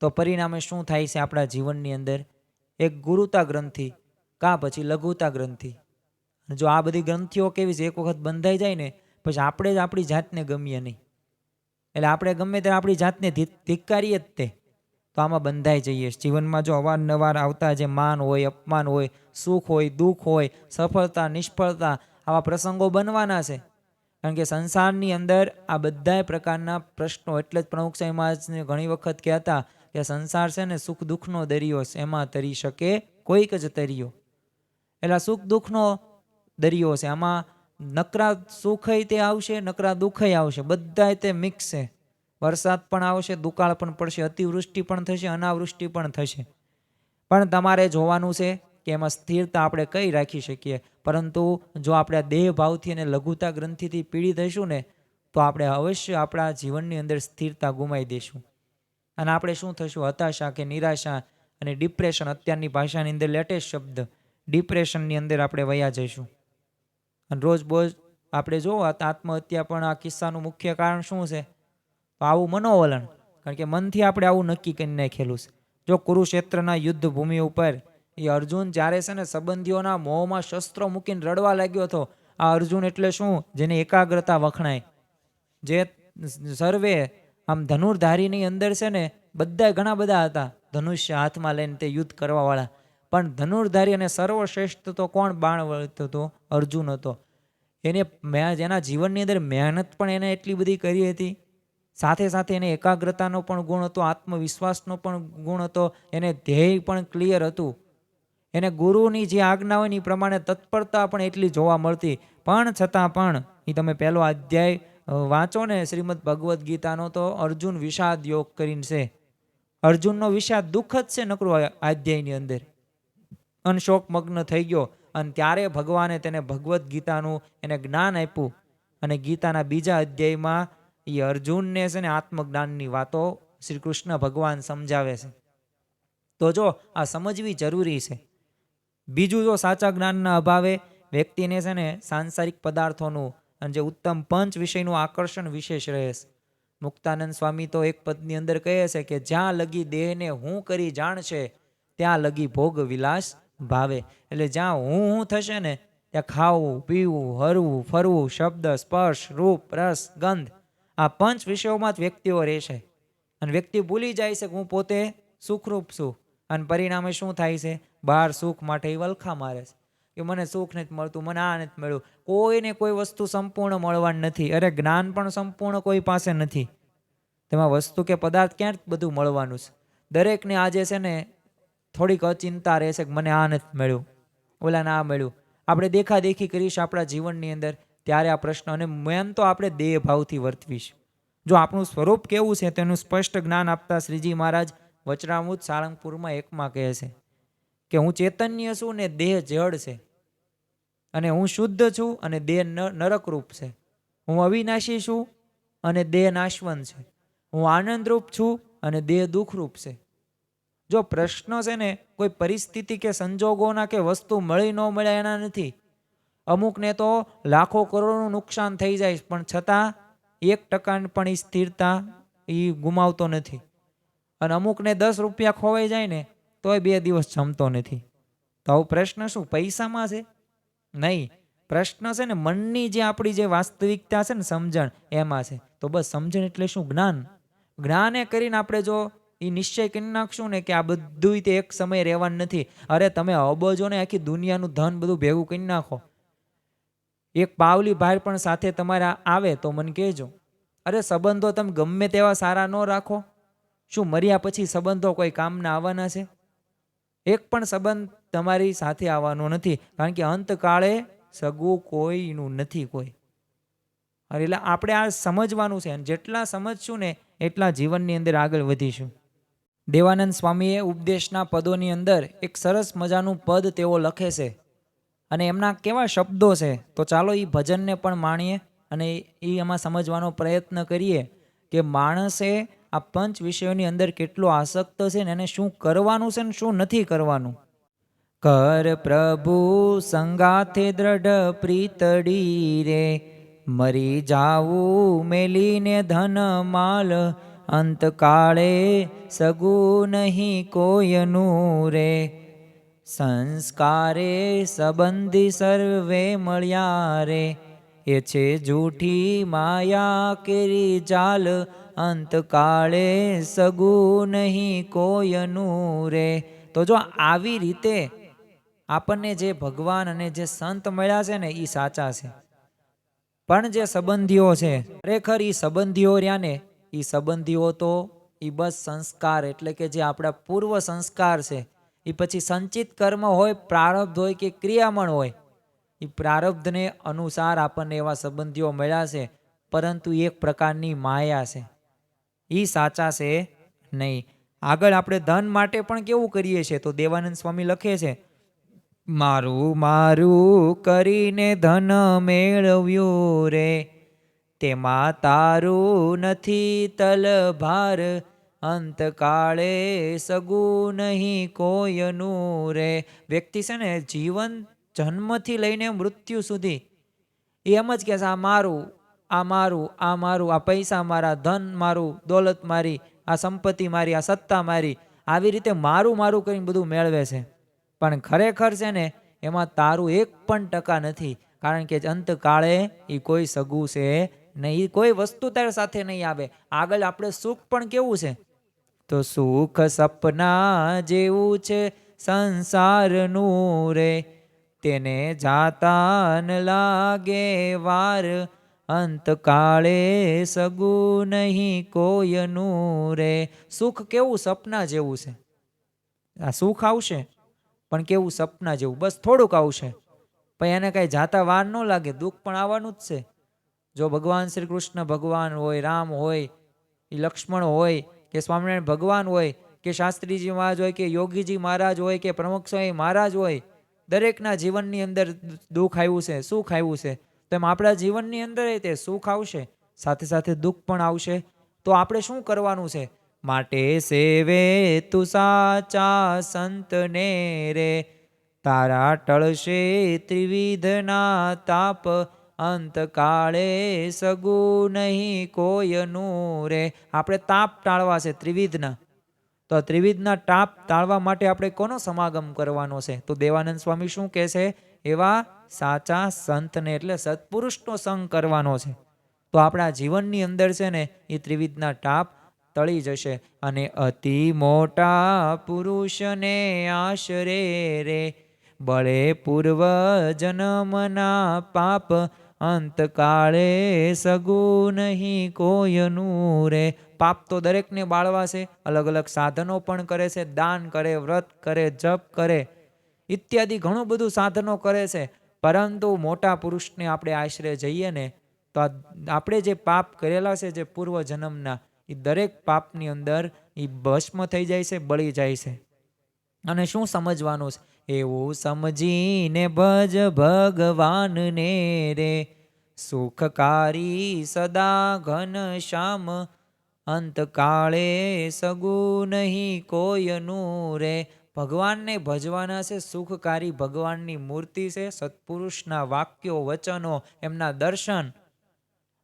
તો પરિણામે શું થાય છે આપણા જીવનની અંદર? એક ગુરુતા ગ્રંથિ કાં પછી લઘુતા ગ્રંથિ. જો આ બધી ગ્રંથિઓ કેવી છે, એક વખત બંધાઈ જાય ને પછી આપણે જ આપણી જાતને ગમીએ નહીં. એટલે આપણે ગમે ત્યારે આપણી જાતને ધિક્કારીએ જ તે. તો આમાં બંધાઈ જઈએ. જીવનમાં જો અવારનવાર આવતા જે માન હોય, અપમાન હોય, સુખ હોય, દુઃખ હોય, સફળતા, નિષ્ફળતા, આવા પ્રસંગો બનવાના છે. કારણ કે સંસારની અંદર આ બધા પ્રકારના પ્રશ્નો, એટલે જ પ્રમુખ સાહેબ મહારાજને ઘણી વખત કહેતા કે સંસાર છે ને સુખ દુઃખનો દરિયો છે, એમાં તરી શકે કોઈક જ તરિયો. એટલે સુખ દુઃખનો દરિયો છે. આમાં નકરા સુખય તે આવશે, નકરા દુઃખય આવશે, બધા તે મિક્સ છે. વરસાદ પણ આવશે, દુકાળ પણ પડશે, અતિવૃષ્ટિ પણ થશે, અનાવૃષ્ટિ પણ થશે. પણ તમારે જોવાનું છે કે એમાં સ્થિરતા આપણે કઈ રાખી શકીએ. પરંતુ જો આપણે દેહ ભાવથી અને લઘુતા ગ્રંથિથી પીડિત થઈશું ને તો આપણે અવશ્ય આપણા જીવનની અંદર સ્થિરતા ગુમાવી દઈશું. અને આપણે શું થશું? હતાશા કે નિરાશા અને ડિપ્રેશન, અત્યારની ભાષાની અંદર લેટેસ્ટ શબ્દ ડિપ્રેશનની અંદર આપણે વયા જઈશું. અને રોજ બોજ આપણે જોવો આત્મહત્યા પણ આ કિસ્સાનું મુખ્ય કારણ શું છે? તો આવું મનોવલણ. કારણ કે મનથી આપણે આવું નક્કી કરી નાખેલું છે. જો કુરુક્ષેત્રના યુદ્ધ ભૂમિ ઉપર એ અર્જુન જ્યારે છે ને સંબંધીઓના મોંમાં શસ્ત્રો મૂકીને રડવા લાગ્યો હતો. આ અર્જુન એટલે શું? જેની એકાગ્રતા વખણાય, જે સર્વે આમ ધનુર્ધારીની અંદર છે ને બધા ઘણા બધા હતા ધનુષ્ય હાથમાં લઈને તે યુદ્ધ કરવા વાળા, પણ ધનુર્ધારી અને સર્વશ્રેષ્ઠ તો કોણ બાણ વળતો હતો? અર્જુન હતો. એને જેના જીવનની અંદર મહેનત પણ એને એટલી બધી કરી હતી, સાથે સાથે એને એકાગ્રતાનો પણ ગુણ હતો, આત્મવિશ્વાસનો પણ ગુણ હતો, એને ધ્યેય પણ ક્લિયર હતું, એને ગુરુની જે આજ્ઞા હોય એ પ્રમાણે તત્પરતા પણ એટલી જોવા મળતી. પણ છતાં પણ એ તમે પહેલો અધ્યાય વાંચો ને શ્રીમદ ભગવદ્ ગીતાનો, તો અર્જુન વિષાદ યોગ કરીને છે. અર્જુનનો વિષાદ દુઃખ જ છે નકરું અધ્યાયની અંદર. અનશોકમગ્ન થઈ ગયો અને ત્યારે ભગવાને તેને ભગવદ્ ગીતાનું એને જ્ઞાન આપ્યું. અને ગીતાના બીજા અધ્યાયમાં એ અર્જુનને છે ને આત્મજ્ઞાનની વાતો શ્રી કૃષ્ણ ભગવાન સમજાવે છે. તો જો આ સમજવી જરૂરી છે. બીજું, જો સાચા જ્ઞાનના અભાવે વ્યક્તિને છે ને સાંસારિક પદાર્થોનું અને જે ઉત્તમ પંચ વિષયનું આકર્ષણ વિશેષ રહે છે. મુક્તાનંદ સ્વામી તો એક પદની અંદર કહે છે કે જ્યાં લગી દેહને હું કરી જાણશે, ત્યાં લગી ભોગ વિલાસ ભાવે. એટલે જ્યાં હું થશે ને ત્યાં ખાવું, પીવું, હરવું, ફરવું, શબ્દ, સ્પર્શ, રૂપ, રસ, ગંધ, આ પંચ વિષયોમાં જ વ્યક્તિઓ રહેશે. અને વ્યક્તિ ભૂલી જાય છે કે હું પોતે સુખરૂપ છું. અને પરિણામે શું થાય છે? બહાર સુખ માટે એ વલખા મારે છે કે મને સુખ નથી મળતું, મને આ નથી મળ્યું. કોઈને કોઈ વસ્તુ સંપૂર્ણ મળવાની નથી. અરે જ્ઞાન પણ સંપૂર્ણ કોઈ પાસે નથી. તેમાં વસ્તુ કે પદાર્થ ક્યાં બધું મળવાનું છે? દરેકને આજે છે ને થોડીક અચિંતા રહેશે કે મને આ નથી મળ્યું, ઓલાને આ મળ્યું. આપણે દેખાદેખી કરીશ આપણા જીવનની અંદર, ત્યારે આ પ્રશ્ન. અને મેન તો આપણે દેહ ભાવથી વર્તવીશ. જો આપણું સ્વરૂપ કેવું છે તેનું સ્પષ્ટ જ્ઞાન આપતા શ્રીજી મહારાજ વચનામૃત સાળંગપુરમાં 1 કહે છે કે હું ચૈતન્ય છું ને દેહ જડ છે, અને હું શુદ્ધ છું અને દેહ નરકરૂપ છે. હું અવિનાશી છું અને દેહ નાશવંત છે. હું આનંદરૂપ છું અને દેહ દુઃખરૂપ છે. જો પ્રશ્ન છે ને કોઈ પરિસ્થિતિ કે સંજોગોના કે વસ્તુ મળી ન મળે એના નથી. અમુકને તો લાખો કરોડનું નુકસાન થઈ જાય, પણ છતાં 1% પણ એ સ્થિરતા એ ગુમાવતો નથી. અને અમુકને 10 રૂપિયા ખોવાઈ જાય ને તોય 2 દિવસ જમતો નથી. તો આવું પ્રશ્ન શું પૈસામાં છે? નહીં. પ્રશ્ન છે ને મનની જે આપણી જે વાસ્તવિકતા છે ને સમજણ, એમાં છે. તો બસ સમજણ એટલે શું? જ્ઞાન. જ્ઞાને કરીને આપણે જો એ નિશ્ચય કરી નાખશું ને કે આ બધું તે એક સમય રહેવાનું નથી. અરે તમે અબજો ને આખી દુનિયાનું ધન બધું ભેગું કરી નાખો, એક પાવલી બહાર પણ સાથે તમારા આવે તો મને કહેજો. અરે સંબંધો તમે ગમે તેવા સારા ન રાખો, શું મર્યા પછી સંબંધો કોઈ કામના આવવાના છે? એક પણ સંબંધ તમારી સાથે આવવાનો નથી. કારણ કે અંતકાળે સગું કોઈનું નથી કોઈ. એટલે આપણે આ સમજવાનું છે. અને જેટલા સમજશું ને એટલા જીવનની અંદર આગળ વધીશું. દેવાનંદ સ્વામીએ ઉપદેશના પદોની અંદર એક સરસ મજાનું પદ તેઓ લખે છે. અને એમના કેવા શબ્દો છે, તો ચાલો એ ભજનને પણ માણીએ અને એ એમાં સમજવાનો પ્રયત્ન કરીએ કે માણસે આ પંચ વિષયોની અંદર કેટલો આસક્ત છે ને એને શું કરવાનું છે ને શું નથી કરવાનું. કર પ્રભુ સંગાથે દ્રઢ પ્રીતડી રે, મરી જાવું મેલીને ધન માલ, અંતકાળે સગું નહીં કોયનું રે. સંસ્કારે સંબંધી સર્વે મળ્યા રે, એ છે જૂઠી માયા કેરી જાલ, અંતકાળે સગું નહીં કોયનું રે. તો જો આવી રીતે આપણને જે ભગવાન અને જે સંત મળ્યા છે ને એ સાચા છે. પણ જે સંબંધીઓ છે, ખરેખર એ સંબંધીઓ રહ્યા ને, એ સંબંધીઓ તો એ બસ સંસ્કાર, એટલે કે જે આપણા પૂર્વ સંસ્કાર છે, એ પછી સંચિત કર્મ હોય, પ્રારબ્ધ હોય કે ક્રિયામણ હોય, એ પ્રારબ્ધને અનુસાર આપણને એવા સંબંધીઓ મળ્યા છે. પરંતુ એક પ્રકારની માયા છે, એ સાચા છે નહીં. આગળ આપણે ધન માટે પણ કેવું કરીએ છીએ, તો દેવાનંદ સ્વામી લખે છે, મારું મારું કરીને ધન મેળવ્યું રે, તેમાં તારું નથી તલભાર, અંતકાળે સગું નહીં કોયનું રે. વ્યક્તિ છે ને જીવન જન્મથી લઈને મૃત્યુ સુધી એમ જ કહે છે આ મારું, આ મારું, આ મારું, આ પૈસા મારા, ધન મારું, દોલત મારી, આ સંપત્તિ મારી, આ સત્તા મારી, આવી રીતે મારું મારું કરીને બધું મેળવે છે. પણ ખરેખર છે ને એમાં તારું 1% નથી. કારણ કે અંતકાળે એ કોઈ સગું છે નહીં, એ કોઈ વસ્તુ તારી સાથે નહીં આવે. આગળ આપણે સુખ પણ કેવું છે, તો સુખ સપના જેવું છે સંસારનું રે, તેને જાતા ન લાગે વાર, અંતકાળે સગું નહીં કોયનું રે. સુખ કેવું સપના જેવું છે. આ સુખ આવશે પણ કેવું સપના જેવું, બસ થોડુંક આવશે પણ એને કાંઈ જાતા વાર ન લાગે. દુઃખ પણ આવવાનું જ છે. જો ભગવાન શ્રી કૃષ્ણ ભગવાન હોય, રામ હોય, એ લક્ષ્મણ હોય, કે સ્વામિનારાયણ ભગવાન હોય, કે શાસ્ત્રીજી મહારાજ હોય, કે યોગીજી મહારાજ હોય, કે પ્રમુખ સ્વામી મહારાજ હોય, દરેકના જીવનની અંદર દુઃખ આવ્યું છે, સુખ આવ્યું છે. તો એમ આપણા જીવનની અંદર તે સુખ આવશે, સાથે સાથે દુઃખ પણ આવશે. તો આપણે શું કરવાનું છે? માટે સેવે તું સાચા સંતને રે, તારા ટળશે ત્રિવિધના તાપ, અંતકાળે સગું નહીં કોયનું રે. આપણે તાપ ટાળવા છે ત્રિવિધના. તો ત્રિવિધના તાપ ટાળવા માટે આપણે કોનો સમાગમ કરવાનો છે? તો દેવાનંદ સ્વામી શું કહે છે? એવા સાચા સંતને એટલે સત્પુરુષનો સંગ કરવાનો છે. તો આપણા જીવનની અંદર છે ને એ ત્રિવિધના તાપ ટળી જશે. અને અતિ મોટા પુરુષને આશરે રે, બળે પૂર્વ જન્મના પાપ, અંતકાળે સગું નહીં કોયનું રે. પાપ તો દરેકને બાળવા છે. અલગ અલગ સાધનો પણ કરે છે, દાન કરે, વ્રત કરે, જપ કરે ઇત્યાદિ ઘણું બધું સાધનો કરે છે. પરંતુ મોટા પુરુષને આપણે આશરે જઈએ ને તો આપણે જે પાપ કરેલા છે, જે પૂર્વ જન્મના, એ દરેક પાપની અંદર એ ભસ્મ થઈ જાય છે, બળી જાય છે. અને શું સમજવાનું છે? એવું સમજીને ભજ ભગવાનને રે, સુખકારી સદા ઘન શ્યામ, અંતકાળે સગું નહીં કોયનું રે. ભગવાનને ભજવાના છે. સુખકારી ભગવાનની મૂર્તિ છે, સત્પુરુષના વાક્યો, વચનો, એમના દર્શન.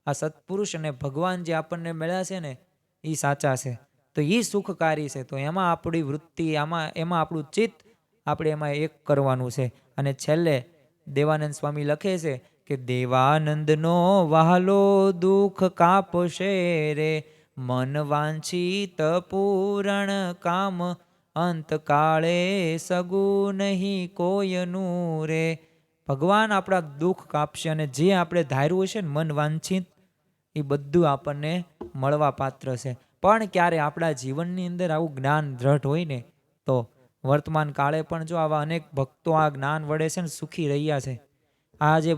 આ સત્પુરુષ અને ભગવાન જે આપણને મળ્યા છે ને એ સાચા છે. તો એ સુખકારી છે. તો એમાં આપણી વૃત્તિ, એમાં આપણું ચિત્ત આપણે એમાં એક કરવાનું છે. અને છેલ્લે દેવાનંદ સ્વામી લખે છે કે દેવાનંદનો વહાલો દુઃખ કાપશે રે, મન વાંછિત પૂરણ કામ, અંતકાળે સગું નહીં કોયનું રે. ભગવાન આપણા દુઃખ કાપશે અને જે આપણે ધાર્યું છે ને મન વાંછિત, એ બધું આપણને મળવા પાત્ર છે. પણ ક્યારે આપણા જીવનની અંદર આવું જ્ઞાન દ્રઢ હોય ને તો વર્તમાન કાળે પણ જો આવા અનેક ભક્તો આ જ્ઞાન વડે છે ને સુખી રહ્યા છે. આ જે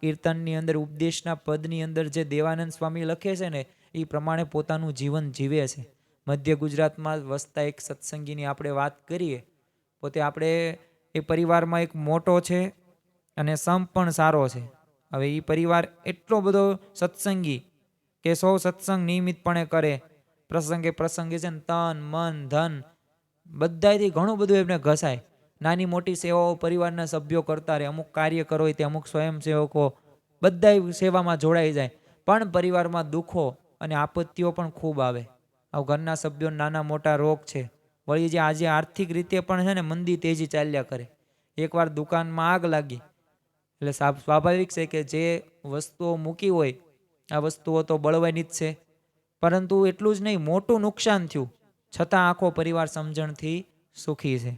કીર્તનની અંદર ઉપદેશના પદની અંદર જે દેવાનંદ સ્વામી લખે છે ને એ પ્રમાણે પોતાનું જીવન જીવે છે. મધ્ય ગુજરાતમાં વસતા એક સત્સંગીની આપણે વાત કરીએ. પોતે આપણે એ પરિવારમાં એક મોટો છે અને સંપ પણ સારો છે. હવે એ પરિવાર એટલો બધો સત્સંગી કે સૌ સત્સંગ નિયમિતપણે કરે, પ્રસંગે પ્રસંગે છે ને તન મન ધન બધાથી ઘણું બધું એમને ઘસાય. નાની મોટી સેવાઓ પરિવારના સભ્યો કરતા રહે. અમુક કાર્યકરો હોય તે અમુક સ્વયંસેવકો બધા સેવામાં જોડાઈ જાય. પણ પરિવારમાં દુઃખો અને આપત્તિઓ પણ ખૂબ આવે. આવું ઘરના સભ્યો નાના મોટા રોગ છે, વળી જે આજે આર્થિક રીતે પણ છે ને મંદી તેજી ચાલ્યા કરે. એકવાર દુકાનમાં આગ લાગી એટલે સ્વાભાવિક છે કે જે વસ્તુઓ મૂકી હોય આ વસ્તુઓ તો બળવાની જ છે. પરંતુ એટલું જ નહીં, મોટું નુકસાન થયું છતાં આખો પરિવાર સમજણથી સુખી છે.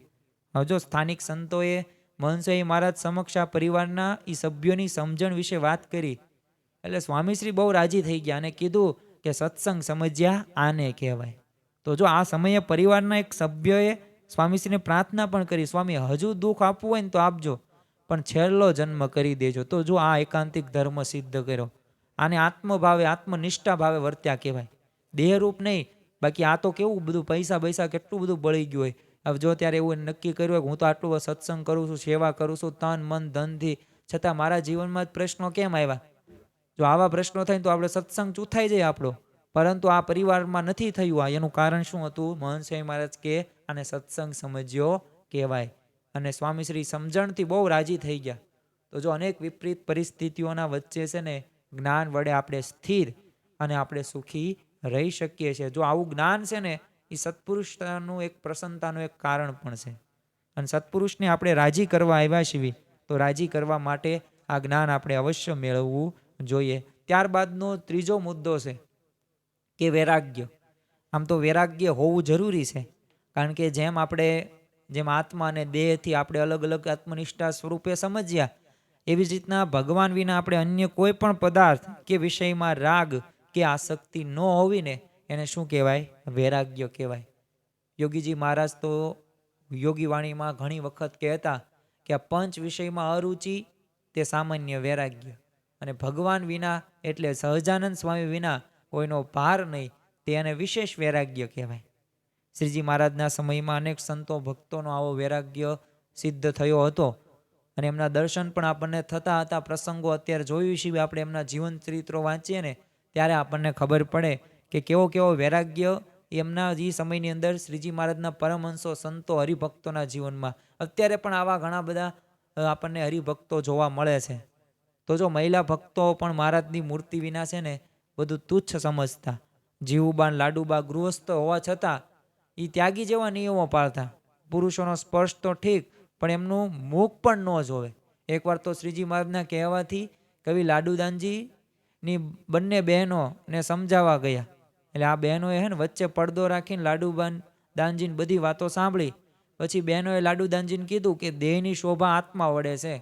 હવે જો સ્થાનિક સંતોએ મહંસોઈ મહારાજ સમક્ષ આ પરિવારના એ સભ્યોની સમજણ વિશે વાત કરી એટલે સ્વામીશ્રી બહુ રાજી થઈ ગયા અને કીધું કે સત્સંગ સમજ્યા આને કહેવાય. તો જો આ સમયે પરિવારના એક સભ્યએ સ્વામીશ્રીને પ્રાર્થના પણ કરી, સ્વામી હજુ દુઃખ આપવું હોય ને તો આપજો, પણ છેલ્લો જન્મ કરી દેજો. તો જો આ એકાંતિક ધર્મ સિદ્ધ કર્યો. આને આત્મભાવે આત્મનિષ્ઠા ભાવે વર્ત્યા કહેવાય, દેહરૂપ નહીં. બાકી આ તો કેવું બધું પૈસા કેટલું બધું બળી ગયું હોય. હવે જો ત્યારે એવું નક્કી કર્યું હોય કે હું તો આટલું સત્સંગ કરું છું, સેવા કરું છું તન મન ધનથી, છતાં મારા જીવનમાં જ પ્રશ્નો કેમ આવ્યા? જો આવા પ્રશ્નો થાય તો આપણે સત્સંગ ચૂથાઈ જાય આપણો. પરંતુ આ પરિવારમાં નથી થયું. આ એનું કારણ શું હતું? મહંત સ્વામી મહારાજ કે આને સત્સંગ સમજ્યો કહેવાય. અને સ્વામીશ્રી સમજણથી બહુ રાજી થઈ ગયા. તો જો અનેક વિપરીત પરિસ્થિતિઓના વચ્ચે છે ને જ્ઞાન વડે આપણે સ્થિર અને આપણે સુખી રહી શકીએ છીએ. જો આવું જ્ઞાન છે ને એ સત્પુરુષતાનું એક પ્રસન્નતાનું એક કારણ પણ છે. અને સત્પુરુષને આપણે રાજી કરવા આવ્યા છીએ તો રાજી કરવા માટે આ જ્ઞાન આપણે અવશ્ય મેળવવું જોઈએ. ત્યારબાદનો ત્રીજો મુદ્દો છે કે વૈરાગ્ય. આમ તો વૈરાગ્ય હોવું જરૂરી છે, કારણ કે જેમ આત્મા અને દેહથી આપણે અલગ અલગ આત્મનિષ્ઠા સ્વરૂપે સમજ્યા, એવી જ રીતના ભગવાન વિના આપણે અન્ય કોઈ પણ પદાર્થ કે વિષયમાં રાગ કે આસક્તિ ન હોવી ને એને શું કહેવાય? વૈરાગ્ય કહેવાય. યોગીજી મહારાજ તો યોગી વાણીમાં ઘણી વખત કહેતા કે આ પંચ વિષયમાં અરુચિ તે સામાન્ય વૈરાગ્ય, અને ભગવાન વિના એટલે સહજાનંદ સ્વામી વિના કોઈનો ભાર નહીં, તેને વિશેષ વૈરાગ્ય કહેવાય. શ્રીજી મહારાજના સમયમાં અનેક સંતો ભક્તોનો આવો વૈરાગ્ય સિદ્ધ થયો હતો, અને એમના દર્શન પણ આપણને થતા હતા. પ્રસંગો અત્યારે જોયું છે આપણે એમના જીવન ચરિત્રો વાંચીએ ને ત્યારે આપણને ખબર પડે કે કેવો વૈરાગ્ય એમના જે સમયની અંદર શ્રીજી મહારાજના પરમહંસો સંતો હરિભક્તોના જીવનમાં. અત્યારે પણ આવા ઘણા બધા આપણને હરિભક્તો જોવા મળે છે. તો જો મહિલા ભક્તો પણ મહારાજની મૂર્તિ વિના છે ને બધું તુચ્છ સમજતા. જીવુબા લાડુબા ગૃહસ્થ હોવા છતાં એ ત્યાગી જેવા નિયમો પાળતા. પુરુષોનો સ્પર્શ તો ઠીક, પણ એમનું મુખ પણ ન જોવે. એકવાર તો શ્રીજી મહારાજના કહેવાથી કવિ લાડુદાનજીની બંને બહેનોને સમજાવવા ગયા. એટલે આ બહેનોએ હે ને વચ્ચે પડદો રાખીને લાડુબાન દાનજીની બધી વાતો સાંભળી. પછી બહેનોએ લાડુદાનજીને કીધું કે દેહની શોભા આત્મા વડે છે,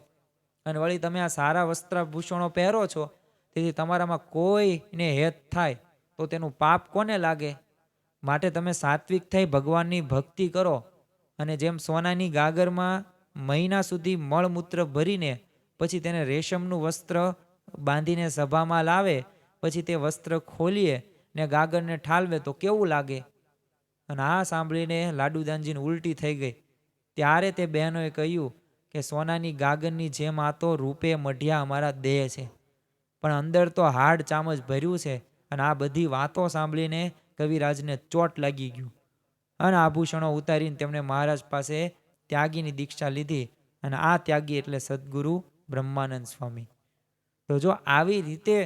અને વળી તમે આ સારા વસ્ત્રાભૂષણો પહેરો છો, તેથી તમારામાં કોઈને હેત થાય તો તેનું પાપ કોને લાગે? માટે તમે સાત્વિક થઈ ભગવાનની ભક્તિ કરો, અને જેમ સોનાની ગાગરમાં મહિના સુધી મળમૂત્ર ભરીને પછી તેને રેશમનું વસ્ત્ર બાંધીને સભામાં લાવે, પછી તે વસ્ત્ર ખોલીએ ને ગાગરને ઠાલવે તો કેવું લાગે? અને આ સાંભળીને લાડુદાનજીને ઉલટી થઈ ગઈ. ત્યારે તે બહેનોએ કહ્યું કે સોનાની ગાગરની જેમ આ તો રૂપે મઢિયા અમારા દેહ છે, પણ અંદર તો હાડ ચામ જ ભર્યું છે. અને આ બધી વાતો સાંભળીને કવિરાજને ચોટ લાગી ગયું, અને આભૂષણો ઉતારીને તેમણે મહારાજ પાસે ત્યાગીની દીક્ષા લીધી. અને આ ત્યાગી એટલે સદગુરુ બ્રહ્માનંદ સ્વામી. તો જો આવી રીતે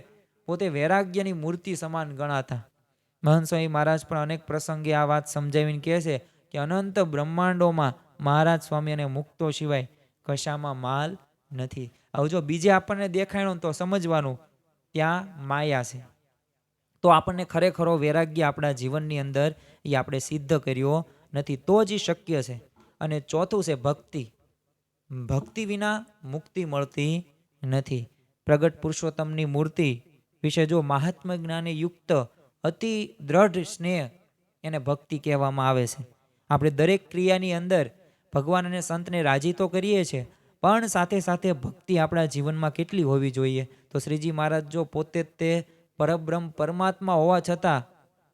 પોતે વૈરાગ્યની મૂર્તિ સમાન ગણાતા. મહંત સ્વામી મહારાજ પણ અનેક પ્રસંગે આ વાત સમજાવીને કહે છે કે અનંત બ્રહ્માંડોમાં મહારાજ સ્વામી અને મુક્તો સિવાય કશામાં માલ નથી. હવે જો બીજે આપણને દેખાણું તો સમજવાનું ત્યાં માયા છે. તો આપણને ખરેખરો વૈરાગ્ય આપણા જીવનની અંદર એ આપણે સિદ્ધ કર્યો નથી, તો જ શક્ય છે. અને ચોથું છે ભક્તિ. ભક્તિ વિના મુક્તિ મળતી નથી. પ્રગટ પુરુષોત્તમની મૂર્તિ વિશે જો મહાત્મા જ્ઞાને યુક્ત અતિ દ્રઢ સ્નેહ એને ભક્તિ કહેવામાં આવે છે. આપણે દરેક ક્રિયાની અંદર ભગવાન અને સંતને રાજી તો કરીએ છીએ, પણ સાથે સાથે ભક્તિ આપણા જીવનમાં કેટલી હોવી જોઈએ? તો શ્રીજી મહારાજ જો પોતે તે પરબ્રહ્મ પરમાત્મા હોવા છતાં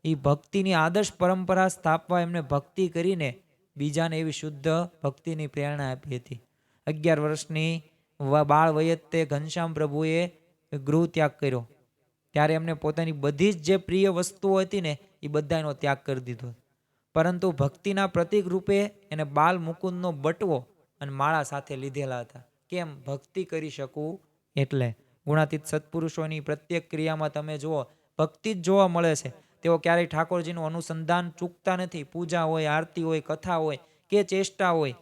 એ ભક્તિની આદર્શ પરંપરા સ્થાપવા એમને ભક્તિ કરીને બીજાને એવી શુદ્ધ ભક્તિની પ્રેરણા આપી હતી. 11 વર્ષની બાળ વયે તે ઘનશ્યામ પ્રભુએ ગૃહ ત્યાગ કર્યો, ત્યારે એમને પોતાની બધી જ જે પ્રિય વસ્તુઓ હતી ને એ બધાનો ત્યાગ કરી દીધો. પરંતુ ભક્તિના પ્રતીક રૂપે એને બાલ મુકુંદનો બટવો અને માળા સાથે લીધેલા હતા. કેમ? ભક્તિ કરી શકું એટલે. ગુણાતીત સત્પુરુષોની પ્રત્યેક ક્રિયામાં તમે જુઓ ભક્તિ જ જોવા મળે છે. તેઓ ક્યારેય ઠાકોરજીનું અનુસંધાન ચૂકતા નથી. પૂજા હોય, આરતી હોય, કથા હોય કે ચેષ્ટા હોય,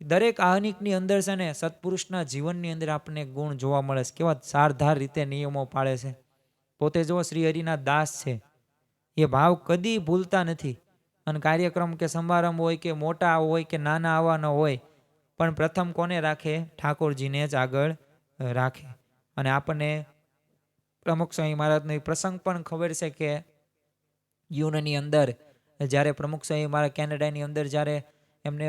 દરેક આહનિકની અંદર છે ને સત્પુરુષના જીવનની અંદર આપણને ગુણ જોવા મળે છે. કેવા સારધાર રીતે નિયમો પાળે છે. પોતે જો શ્રી હરિના દાસ છે, એ ભાવ કદી ભૂલતા નથી. અને કાર્યક્રમ કે સમારંભ હોય કે મોટા હોય કે નાના આવવાના હોય, પણ પ્રથમ કોને રાખે? ઠાકોરજીને જ આગળ રાખે. અને આપણને પ્રમુખ સ્વામી મહારાજનો પ્રસંગ પણ ખબર છે કે યુનની અંદર જ્યારે પ્રમુખ સ્વામી મહારાજ કેનેડાની અંદર જ્યારે એમને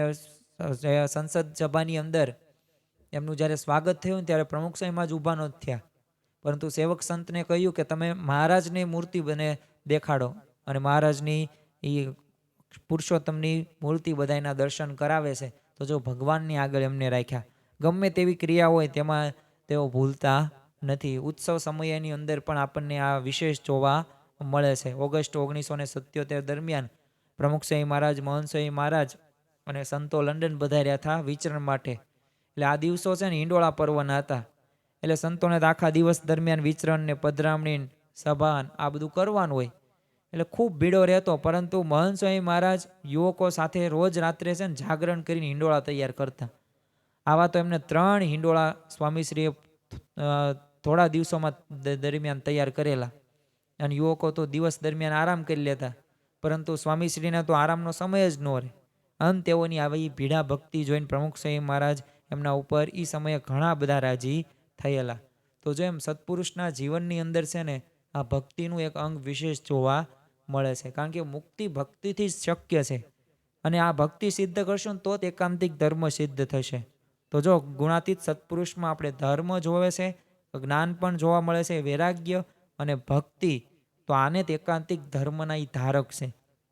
સંસદ સભાની અંદર એમનું જ્યારે સ્વાગત થયું ત્યારે પ્રમુખ સ્વામીમાં જ ઊભા ન થયા, પરંતુ સેવક સંતને કહ્યું કે તમે મહારાજની મૂર્તિ બને દેખાડો. અને મહારાજની એ પુરુષોત્તમની મૂર્તિ બધાના દર્શન કરાવે છે. તો જો ભગવાનની આગળ એમને રાખ્યા. ગમે તેવી ક્રિયા હોય તેમાં તેઓ ભૂલતા નથી. ઉત્સવ સમયની અંદર પણ આપણને આ વિશેષ જોવા મળે છે. ઓગસ્ટ 1977 દરમિયાન પ્રમુખ સ્વામી મહારાજ, મહંત સ્વામી મહારાજ અને સંતો લંડન પધાર્યા હતા વિચરણ માટે. એટલે આ દિવસો છે ને હિંડોળા પર્વના હતા. એટલે સંતોને તો આખા દિવસ દરમિયાન વિચરણ ને પધરામણી સભા આ બધું કરવાનું હોય, એટલે ખૂબ ભીડો રહેતો. પરંતુ મહંત સ્વામી મહારાજ યુવકો સાથે રોજ રાત્રે છે ને જાગરણ કરીને હિંડોળા તૈયાર કરતા. આવા તો એમને 3 હિંડોળા સ્વામીશ્રીએ થોડા દિવસોમાં દરમિયાન તૈયાર કરેલા. અને યુવકો તો દિવસ દરમિયાન આરામ કરી લેતા, પરંતુ સ્વામીશ્રીને તો આરામનો સમય જ ન રહે. અંત તેઓની આવી ભીડા ભક્તિ જોઈને પ્રમુખ સ્વામી મહારાજ એમના ઉપર એ સમયે ઘણા બધા રાજી થયેલા. તો જો એમ સત્પુરુષના જીવનની અંદર છે ને આ ભક્તિનું એક અંગ વિશેષ જોવા મળે છે. કારણ કે મુક્તિ ભક્તિથી જ શક્ય છે. અને આ ભક્તિ સિદ્ધ કરશું ને તો જ એકાંતિક ધર્મ સિદ્ધ થશે. તો જો ગુણાતીત સત્પુરુષમાં આપણે ધર્મ જોવે છે, જ્ઞાન પણ જોવા મળે છે, વૈરાગ્ય અને ભક્તિ. તો આને જ એકાંતિક ધર્મના એ ધારક છે.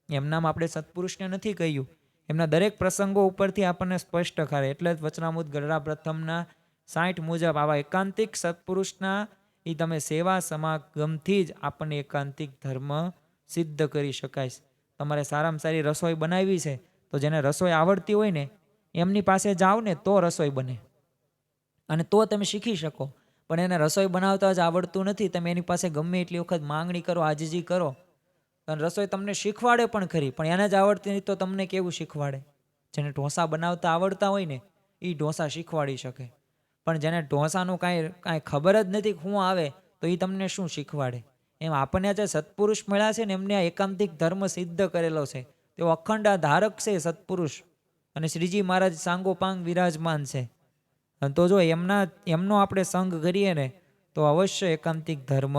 એમનામાં આપણે સત્પુરુષને નથી કહ્યું, એમના દરેક પ્રસંગો ઉપરથી આપણને સ્પષ્ટ કરે. એટલે જ વચનામૃત ગરડા પ્રથમના 60 મુજબ આવા એકાંતિક સત્પુરુષના એ તમે સેવા સમાગમથી જ આપણને એકાંતિક ધર્મ સિદ્ધ કરી શકાય. તમારે સારામાં સારી રસોઈ બનાવી છે, તો જેને રસોઈ આવડતી હોય ને એમની પાસે જાઓ ને તો રસોઈ બને, અને તો તમે શીખી શકો. પણ એને રસોઈ બનાવતા જ આવડતું નથી, તમે એની પાસે ગમે એટલી વખત માંગણી કરો, આજીજી કરો, અને રસોઈ તમને શીખવાડે પણ ખરી, પણ એને જ આવડતી નહીં તો તમને કેવું શીખવાડે? જેને ઢોસા બનાવતા આવડતા હોય ને એ ઢોસા શીખવાડી શકે, પણ જેને ઢોસાનું કાંઈ ખબર જ નથી શું આવે તો એ તમને શું શીખવાડે? એમ આપણને જે સત્પુરુષ મળ્યા છે ને એમને આ એકાંતિક ધર્મ સિદ્ધ કરેલો છે. તેઓ અખંડ ધારક છે સત્પુરુષ, અને શ્રીજી મહારાજ સાંગોપાંગ વિરાજમાન છે. તો જો એમનો આપણે સંગ કરીએ ને તો અવશ્ય એકાંતિક ધર્મ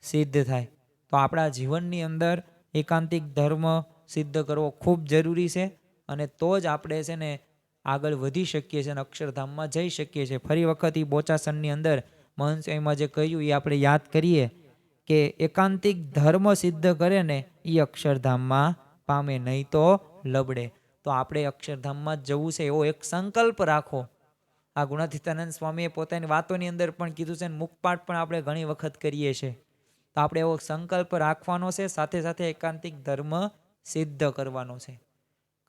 સિદ્ધ થાય. તો આપણા જીવનની અંદર એકાંતિક ધર્મ સિદ્ધ કરવો ખૂબ જરૂરી છે, અને તો જ આપણે છે ને આગળ વધી શકીએ છીએ અને અક્ષરધામમાં જઈ શકીએ છીએ. ફરી વખત એ બોચાસણની અંદર મહંત સ્વામીમાં જે કહ્યું એ આપણે યાદ કરીએ કે એકાંતિક ધર્મ સિદ્ધ કરે ને એ અક્ષરધામમાં પામે, નહીં તો લબડે. તો આપણે અક્ષરધામમાં જ જવું છે એવો એક સંકલ્પ રાખો. આ ગુણાતીતાનંદ સ્વામીએ પોતાની વાતોની અંદર પણ કીધું છે, મુખપાઠ પણ આપણે ઘણી વખત કરીએ છીએ. તો આપણે એવો સંકલ્પ રાખવાનો છે, સાથે સાથે એકાંતિક ધર્મ સિદ્ધ કરવાનો છે.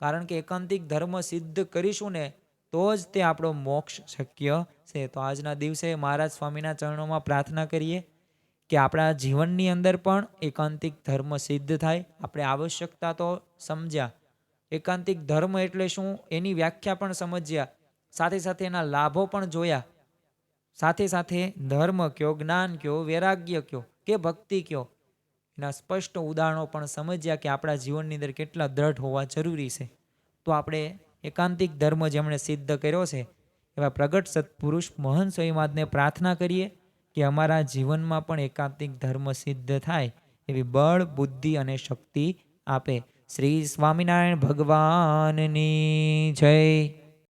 કારણ કે એકાંતિક ધર્મ સિદ્ધ કરીશું ને તો જ તે આપણો મોક્ષ શક્ય છે. તો આજના દિવસે મહારાજ સ્વામીના ચરણોમાં પ્રાર્થના કરીએ કે આપણા જીવનની અંદર પણ એકાંતિક ધર્મ સિદ્ધ થાય. આપણે આવશ્યકતા તો સમજ્યા, એકાંતિક ધર્મ એટલે શું એની વ્યાખ્યા પણ સમજ્યા, સાથે સાથે એના લાભો પણ જોયા, સાથે સાથે ધર્મ કયો, જ્ઞાન કયો, વૈરાગ્ય કયો કે ભક્તિ કયો, એના સ્પષ્ટ ઉદાહરણો પણ સમજ્યા કે આપણા જીવનની અંદર કેટલા દ્રઢ હોવા જરૂરી છે. તો આપણે એકાંતિક ધર્મ જેમણે સિદ્ધ કર્યો છે એવા પ્રગટ સત્પુરુષ મહંત સ્વામી મહારાજને પ્રાર્થના કરીએ કે અમારા જીવનમાં પણ એકાંતિક ધર્મ સિદ્ધ થાય એવી બળ, બુદ્ધિ અને શક્તિ આપે. શ્રી સ્વામિનારાયણ ભગવાનની જય.